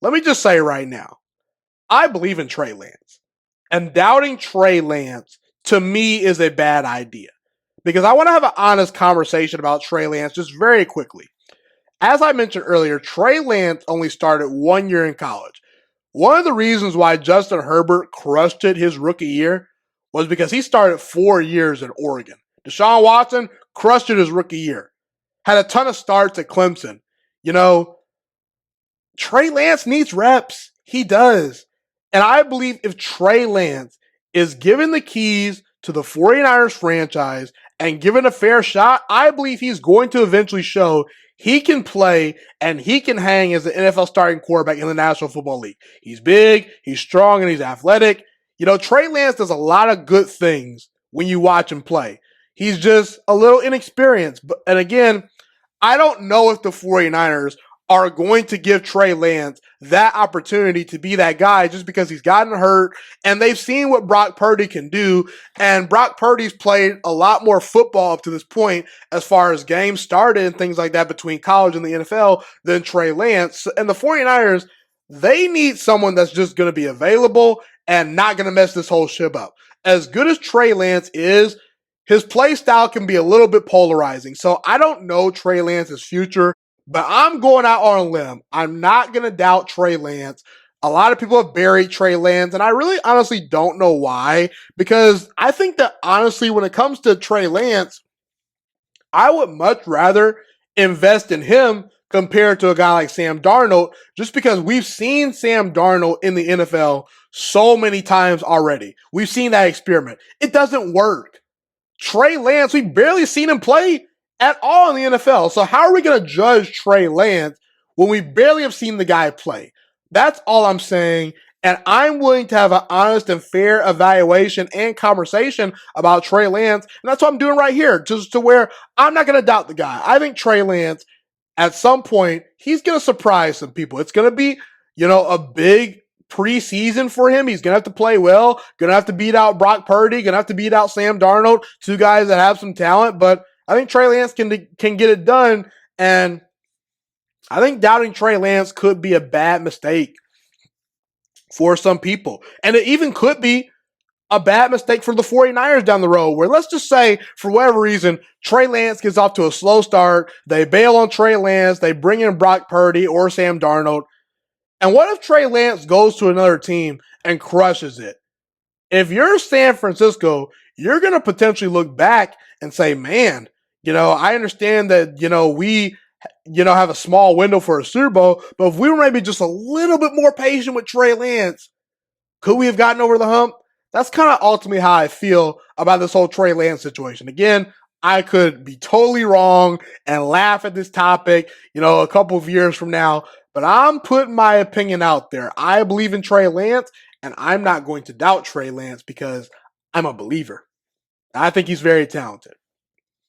let me just say right now, I believe in Trey Lance. And doubting Trey Lance, to me, is a bad idea. Because I want to have an honest conversation about Trey Lance just very quickly. As I mentioned earlier, Trey Lance only started 1 year in college. One of the reasons why Justin Herbert crushed it his rookie year was because he started 4 years in Oregon. Deshaun Watson crushed it his rookie year. Had a ton of starts at Clemson. You know, Trey Lance needs reps. He does. And I believe if Trey Lance is given the keys to the 49ers franchise and given a fair shot, I believe he's going to eventually show he can play and he can hang as an NFL starting quarterback in the National Football League. He's big, he's strong, and he's athletic. You know, Trey Lance does a lot of good things when you watch him play. He's just a little inexperienced. And again, I don't know if the 49ers are going to give Trey Lance that opportunity to be that guy just because he's gotten hurt and they've seen what Brock Purdy can do. And Brock Purdy's played a lot more football up to this point as far as games started and things like that between college and the NFL than Trey Lance. And the 49ers, they need someone that's just going to be available and not going to mess this whole ship up. As good as Trey Lance is, his play style can be a little bit polarizing. So I don't know Trey Lance's future. But I'm going out on a limb. I'm not going to doubt Trey Lance. A lot of people have buried Trey Lance, and I really honestly don't know why. Because I think that honestly, when it comes to Trey Lance, I would much rather invest in him compared to a guy like Sam Darnold, just because we've seen Sam Darnold in the NFL so many times already. We've seen that experiment. It doesn't work. Trey Lance, we've barely seen him play at all in the NFL. So how are we going to judge Trey Lance when we barely have seen the guy play? That's all I'm saying. And I'm willing to have an honest and fair evaluation and conversation about Trey Lance. And that's what I'm doing right here, just to where I'm not going to doubt the guy. I think Trey Lance, at some point, he's going to surprise some people. It's going to be, a big preseason for him. He's going to have to play well, going to have to beat out Brock Purdy, going to have to beat out Sam Darnold, two guys that have some talent. But I think Trey Lance can get it done, and I think doubting Trey Lance could be a bad mistake for some people. And it even could be a bad mistake for the 49ers down the road, where let's just say, for whatever reason, Trey Lance gets off to a slow start, they bail on Trey Lance, they bring in Brock Purdy or Sam Darnold, and what if Trey Lance goes to another team and crushes it? If you're San Francisco, you're going to potentially look back and say, man, I understand that, we, have a small window for a Super Bowl, but if we were maybe just a little bit more patient with Trey Lance, could we have gotten over the hump? That's kind of ultimately how I feel about this whole Trey Lance situation. Again, I could be totally wrong and laugh at this topic, a couple of years from now, but I'm putting my opinion out there. I believe in Trey Lance, and I'm not going to doubt Trey Lance because I'm a believer. I think he's very talented.